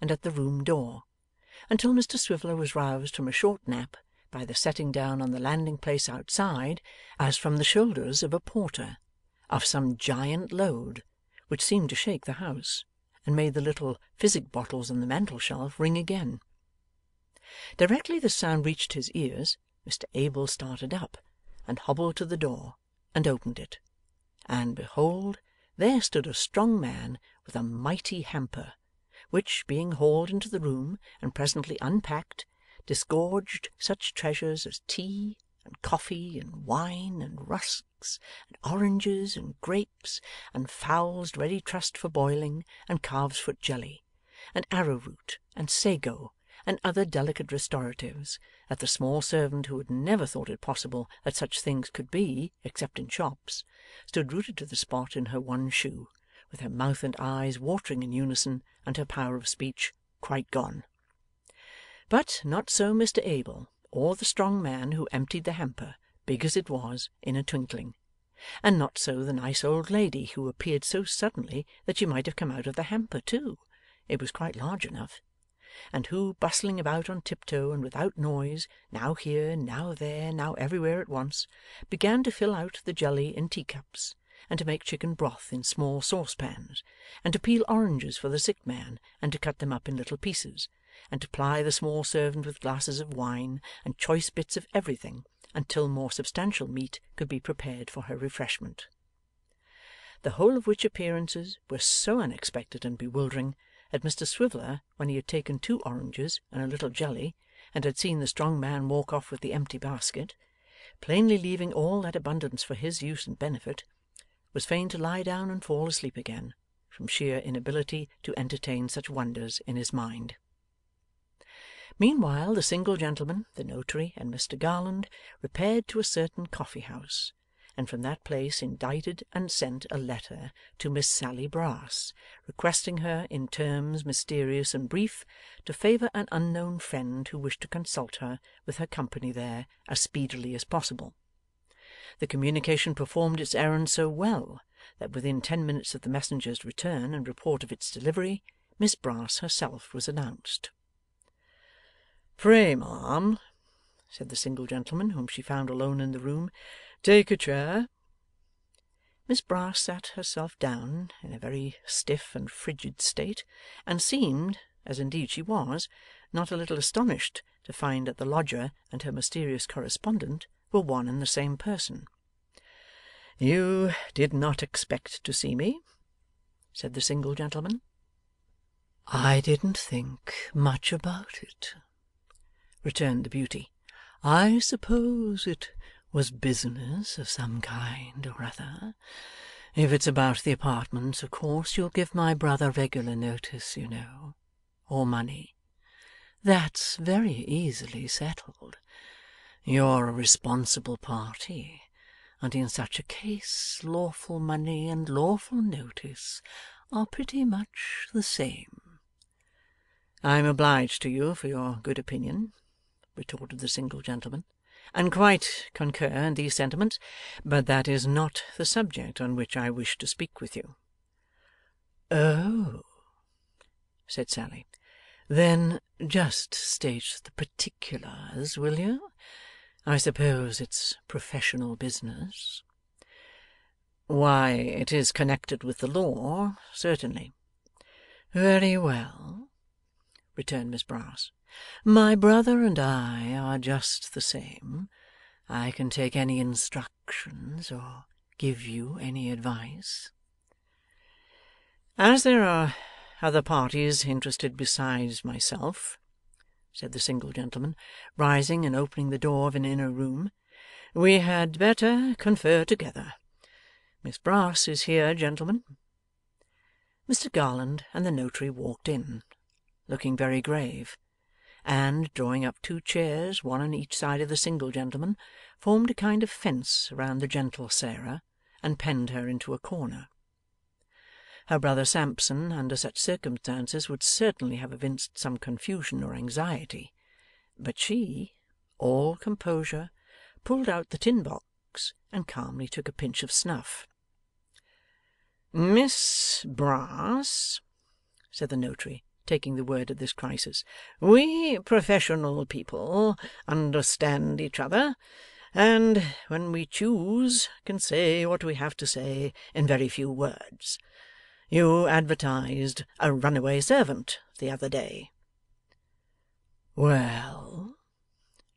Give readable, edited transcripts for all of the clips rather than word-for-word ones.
and at the room door, until Mr Swiveller was roused from a short nap by the setting down on the landing-place outside, as from the shoulders of a porter, of some giant load, which seemed to shake the house, and made the little physic bottles on the mantel-shelf ring again. Directly the sound reached his ears, Mr Abel started up, and hobbled to the door, and opened it. And behold, there stood a strong man with a mighty hamper, which, being hauled into the room and presently unpacked, disgorged such treasures as tea, and coffee, and wine, and rusks, and oranges, and grapes, and fowls ready trussed for boiling, and calves' foot jelly, and arrowroot, and sago, and other delicate restoratives, that the small servant, who had never thought it possible that such things could be except in shops, stood rooted to the spot in her one shoe, with her mouth and eyes watering in unison, and her power of speech quite gone. But not so Mr Abel, or the strong man who emptied the hamper, big as it was, in a twinkling, and not so the nice old lady who appeared so suddenly that she might have come out of the hamper too, it was quite large enough, and who, bustling about on tiptoe and without noise, now here, now there, now everywhere at once, began to fill out the jelly in teacups, and to make chicken broth in small saucepans, and to peel oranges for the sick man, and to cut them up in little pieces, and to ply the small servant with glasses of wine, and choice bits of everything, until more substantial meat could be prepared for her refreshment. The whole of which appearances were so unexpected and bewildering, that Mr Swiveller, when he had taken 2 oranges and a little jelly, and had seen the strong man walk off with the empty basket, plainly leaving all that abundance for his use and benefit, was fain to lie down and fall asleep again, from sheer inability to entertain such wonders in his mind. Meanwhile the single gentleman, the notary, and Mr Garland repaired to a certain coffee-house, and from that place indited and sent a letter to Miss Sally Brass, requesting her, in terms mysterious and brief, to favour an unknown friend who wished to consult her with her company there as speedily as possible. The communication performed its errand so well, that within 10 minutes of the messenger's return and report of its delivery, Miss Brass herself was announced. 'Pray, ma'am,' said the single gentleman, whom she found alone in the room, 'take a chair.' Miss Brass sat herself down in a very stiff and frigid state, and seemed, as indeed she was, not a little astonished to find that the lodger and her mysterious correspondent were one and the same person. 'You did not expect to see me?' said the single gentleman. 'I didn't think much about it,' returned the beauty. 'I suppose it was business of some kind or other. If it's about the apartments, of course you'll give my brother regular notice, you know. Or money. That's very easily settled. You're a responsible party, and in such a case lawful money and lawful notice are pretty much the same.' 'I'm obliged to you for your good opinion,' retorted the single gentleman, 'and quite concur in these sentiments, but that is not the subject on which I wish to speak with you.' 'Oh!' said Sally. 'Then just state the particulars, will you? I suppose it's professional business.' 'Why, it is connected with the law, certainly.' 'Very well,' returned Miss Brass. 'My brother and I are just the same. I can take any instructions, or give you any advice.' 'As there are other parties interested besides myself,' said the single gentleman, rising and opening the door of an inner room, 'we had better confer together. Miss Brass is here, gentlemen.' Mr Garland and the notary walked in, looking very grave, and, drawing up 2 chairs, one on each side of the single gentleman, formed a kind of fence round the gentle Sarah, and penned her into a corner. Her brother Sampson, under such circumstances, would certainly have evinced some confusion or anxiety, but she, all composure, pulled out the tin box, and calmly took a pinch of snuff. 'Miss Brass,' said the notary, taking the word at this crisis. 'We professional people understand each other, and when we choose can say what we have to say in very few words. You advertised a runaway servant the other day.' 'Well,'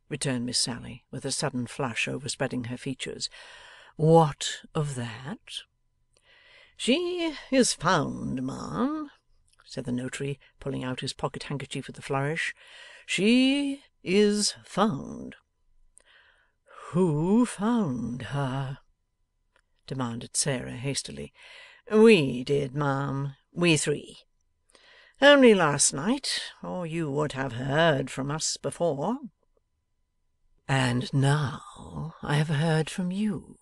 returned Miss Sally, with a sudden flush overspreading her features, 'what of that?' 'She is found, ma'am,' said the notary, pulling out his pocket handkerchief with a flourish. 'She is found.' 'Who found her?' demanded Sarah hastily. 'We did, ma'am. We three. Only last night, or you would have heard from us before.' 'And now I have heard from you,'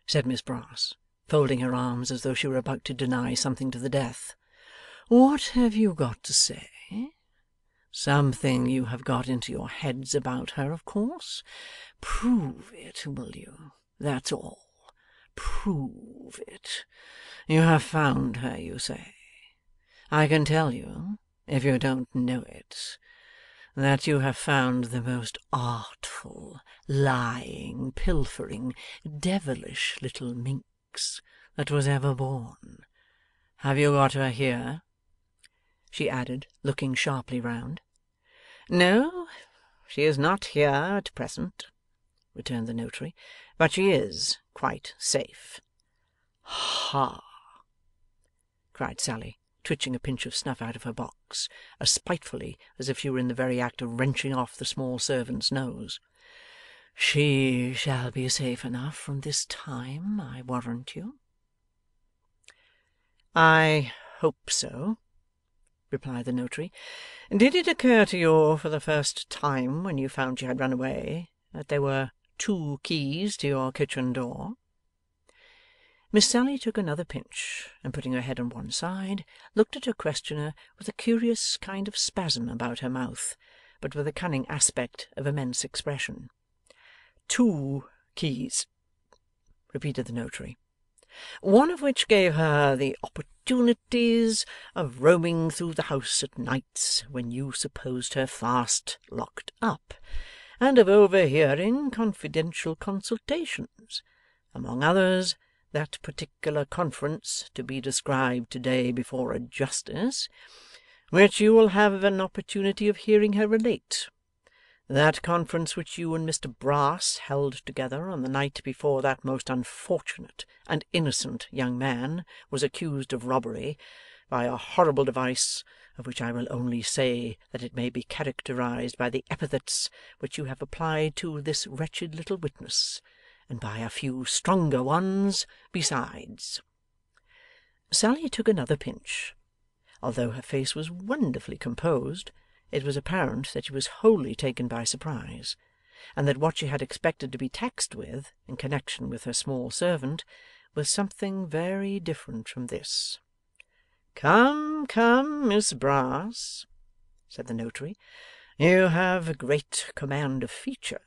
said Miss Brass, folding her arms as though she were about to deny something to the death. 'What have you got to say? Something you have got into your heads about her, of course. Prove it, will you? That's all. Prove it. You have found her, you say. I can tell you, if you don't know it, that you have found the most artful, lying, pilfering, devilish little minx that was ever born. Have you got her here?' she added, looking sharply round. 'No, she is not here at present,' returned the notary, 'but she is quite safe.' 'Ha!' cried Sally, twitching a pinch of snuff out of her box, as spitefully as if she were in the very act of wrenching off the small servant's nose. 'She shall be safe enough from this time, I warrant you.' 'I hope so,' replied the notary. 'Did it occur to you for the first time when you found she had run away, that there were 2 keys to your kitchen door?' Miss Sally took another pinch, and putting her head on one side, looked at her questioner with a curious kind of spasm about her mouth, but with a cunning aspect of immense expression. 2 keys, repeated the notary. 'One of which gave her the opportunities of roaming through the house at nights when you supposed her fast locked up, and of overhearing confidential consultations. Among others, that particular conference to be described to-day before a justice, which you will have an opportunity of hearing her relate. That conference which you and Mr Brass held together on the night before that most unfortunate and innocent young man was accused of robbery, by a horrible device, of which I will only say that it may be characterized by the epithets which you have applied to this wretched little witness, and by a few stronger ones besides.' Sally took another pinch. Although her face was wonderfully composed, it was apparent that she was wholly taken by surprise, and that what she had expected to be taxed with, in connection with her small servant, was something very different from this. 'Come, come, Miss Brass,' said the notary, 'you have great command of feature,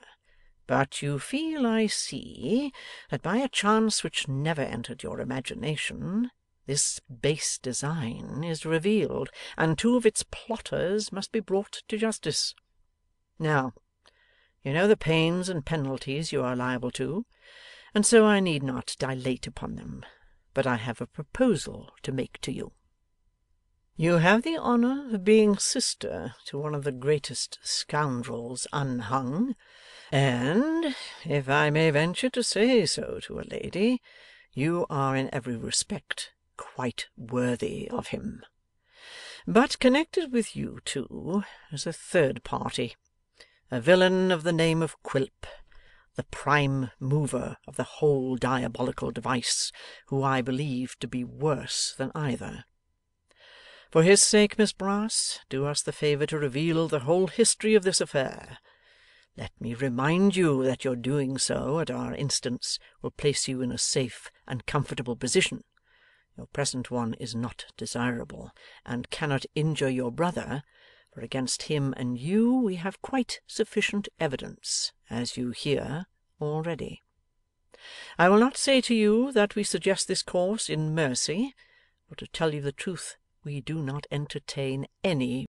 but you feel, I see, that by a chance which never entered your imagination, this base design is revealed, and 2 of its plotters must be brought to justice. Now, you know the pains and penalties you are liable to, and so I need not dilate upon them, but I have a proposal to make to you. You have the honour of being sister to one of the greatest scoundrels unhung, and, if I may venture to say so to a lady, you are in every respect quite worthy of him. But connected with you two is a third party, a villain of the name of Quilp, the prime mover of the whole diabolical device, who I believe to be worse than either. For his sake, Miss Brass, do us the favour to reveal the whole history of this affair. Let me remind you that your doing so, at our instance, will place you in a safe and comfortable position. Your present one is not desirable, and cannot injure your brother, for against him and you we have quite sufficient evidence, as you hear, already. I will not say to you that we suggest this course in mercy, for to tell you the truth, we do not entertain any